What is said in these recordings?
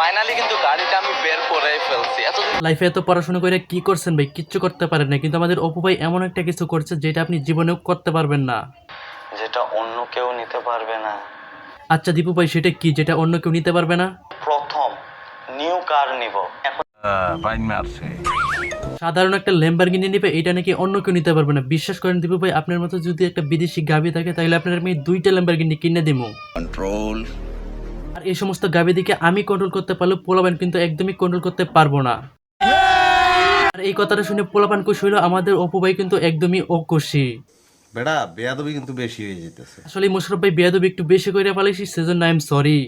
Finally কিন্তু গাড়িটা আমি বের করে ফেলছি। এতদিন লাইফে এত পড়াশোনা করে কি করছেন ভাই? কিচ্ছু করতে পারেন না, কিন্তু আমাদের অপু ভাই এমন একটা কিছু করছে যেটা আপনি জীবনেও করতে পারবেন না। যেটা অন্য কেউ নিতে পারবে না। আচ্ছা দীপু ভাই, সেটা কি যেটা অন্য কেউ নিতে পারবে না? প্রথম নিউ কার নিব। এখন সাধারণ একটা ল্যাম্বরগিনি নিবে, এটা নাকি অন্য কেউ নিতে পারবে না। বিশ্বাস করেন দীপু ভাই, আপনার মতো যদি একটা বিদেশি গাভি থাকে তাহলে আপনার আমি 2টা ল্যাম্বরগিনি কিনে দিব। কন্ট্রোল। আর এই সমস্ত গাভি দিকে আমি কন্ট্রোল করতে পারলেও পোলাপান কিন্তু একদমই কন্ট্রোল করতে পারবো না। আর এই কথাটা শুনে পোলাপান খুশি হইলো, আমাদের অপু ভাই কিন্তু একদমই অখুশি। বেড়া বেয়াদবি কিন্তু বেশি হয়ে যেতেছে। আসলে মোশারফ ভাই বেয়াদবি একটু বেশি করে ফেলেছি, সেজন্য আই এম সরি।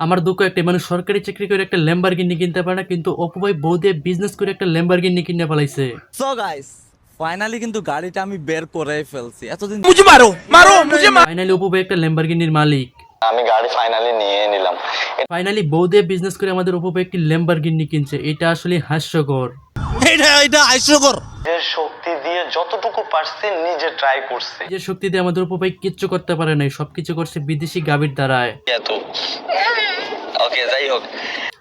আমার দুঃখ একটা, মানুষ সরকারি চাকরি করে একটা ল্যাম্বরগিনি কিনতে পারে না, কিন্তু অপু ভাই বউ দিয়ে বিজনেস করে একটা ল্যাম্বরগিনি কিনে ফেলাইছে। সো গাইস ফাইনালি কিন্তু গাড়িটা আমি বের করে ফেলছি। এতদিন ফাইনালি অপু ভাই একটা ল্যাম্বরগিনির মালিক। আমি গাড়ি ফাইনালি নিয়ে নিলাম। ফাইনালি বউ দিয়ে বিজনেস করে আমাদের অপু ভাই একটি ল্যাম্বরগিনি কিনছে। এটা আসলে হাস্যকর। নিজের শক্তি দিয়ে যতটুকু পারছি নিজে ট্রাই করছি। যে শক্তি দিয়ে আমাদের অপু ভাই কিচ্ছু করতে পারে নাই, সবকিছু করছে বিদেশি গাভীর দ্বারায়। এত ওকে, যাই হোক।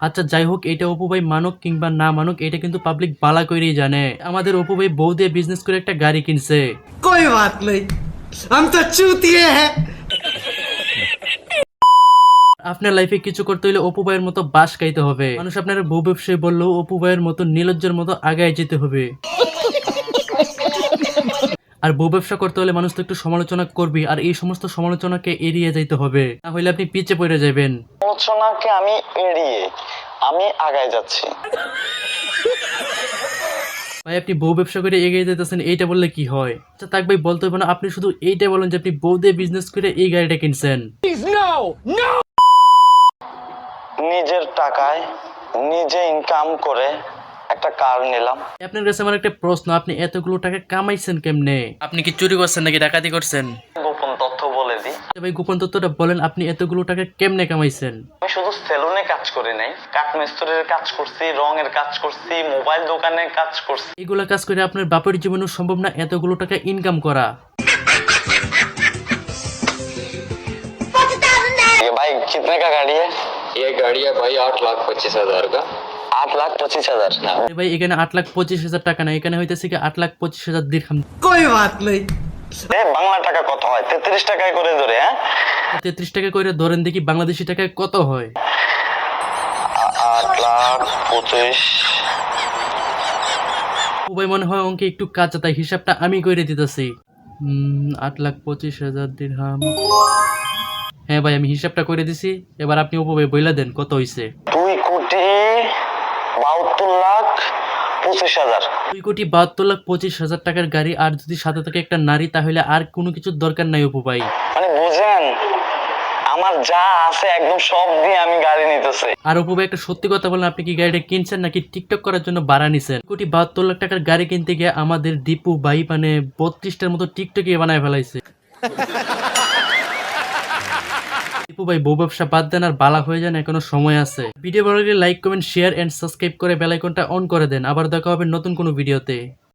আচ্ছা যাই হোক, এটা অপু ভাই মানুক কিংবা না মানুক, এটা কিন্তু পাবলিক বালা করেই জানে। আমাদের অপু ভাই বউ দিয়ে বিজনেস করে একটা গাড়ি কিনছে। कोई बात नहीं, हम तो चूतिए हैं। আপনার লাইফে কিছু করতে হলে অপু ভাইয়ের মতো বাস খাইতে হবে। মানুষ আপনার বউ ব্যবসায়ী বললেও অপু ভাইয়ের মতো নির্লজ্জের মতো আগায় যেতে হবে। আর বউ ব্যবসা করতে হলে মানুষ তো একটু সমালোচনা করবি, আর এই সমস্ত সমালোচনাকে এড়িয়ে যাইতে হবে, না হলে আপনি পিছে পড়ে যাবেন। আলোচনাকে আমি এড়িয়ে আমি আগায় যাচ্ছি। ভাই আপনি বউ ব্যবসা করে এগিয়ে যেতেছেন, এইটা বললে কি হয়? আচ্ছা তাক ভাই বলতে হবে না, আপনি শুধু এইটা বলেন যে আপনি বউ দিয়ে বিজনেস করে এই গাড়িটা কিনছেন। নিজের টাকায় নিজে ইনকাম করে একটা কার নিলাম। আপনার কাছে আমার একটা প্রশ্ন, আপনি এতগুলো টাকা কামাইছেন কেমনে? আপনি কি চুরি করছেন নাকি ডাকাতি করছেন? গোপন তথ্য বলে দিই, আচ্ছা ভাই গোপন তথ্যটা বলেন, আপনি এতগুলো টাকা কেমনে কামাইছেন? আমি শুধু সেলুনে কাজ করি নাই, কাঠমিস্ত্রির কাজ করছি, রঙের কাজ করছি, মোবাইল দোকানে কাজ করছি। এগুলা কাজ করে আপনার বাপের জীবনেও সম্ভব না এতগুলো টাকা ইনকাম করা। ये भाई कितने का गाड़ी है? ये गाड़ी है भाई 8,25,000 का। 8,25,000। আরে ভাই এখানে 8,25,000 টাকা না, এখানে হইতেছে কি 8,25,000 দিরহাম। कोई बात नहीं। বাংলা টাকা কত হয়? 33 টাকায় করে ধরে। হ্যাঁ 33 টাকা করে ধরেন দেখি বাংলাদেশি টাকায় কত হয়। 8,25,000। ও ভাই মনে হয় অঙ্কে একটু কাঁচা, তাই হিসাবটা আমি করে দিতেছি। 8,25,000 দিরহাম। হ্যাঁ ভাই আমি হিসাবটা করে দিছি, এবার আপনি অপু ভাই বইলা দেন কত হইছে। 2,72,25,000। 2,72,25,000 টাকার গাড়ি, আর যদি সাথে থাকে একটা নারী, তাহলে আর কোনো কিছুর দরকার নাই অপু ভাই। মানে বুঝেন, আমার যা আছে একদম সব দিয়ে আমি গাড়ি নিতেছি। আর অপু ভাই একটা সত্যি কথা বলেন, আপনি কি গাড়িটা কিনছেন নাকি টিকটক করার জন্য ভাড়া নিছেন? 2,72,00,000 টাকার গাড়ি কিনতে গিয়ে আমাদের দীপু ভাই মানে 32টার মতো টিকটকে বানায় ফেলাইছে। দীপু ভাই বউ ব্যবসা বাদ দেন আর বালা হয়ে যান, এখনো সময় আছে। ভিডিও ভালো লাগলে like comment share and subscribe করে বেল আইকনটা অন করে দেন। আবার দেখা হবে নতুন কোনো ভিডিওতে।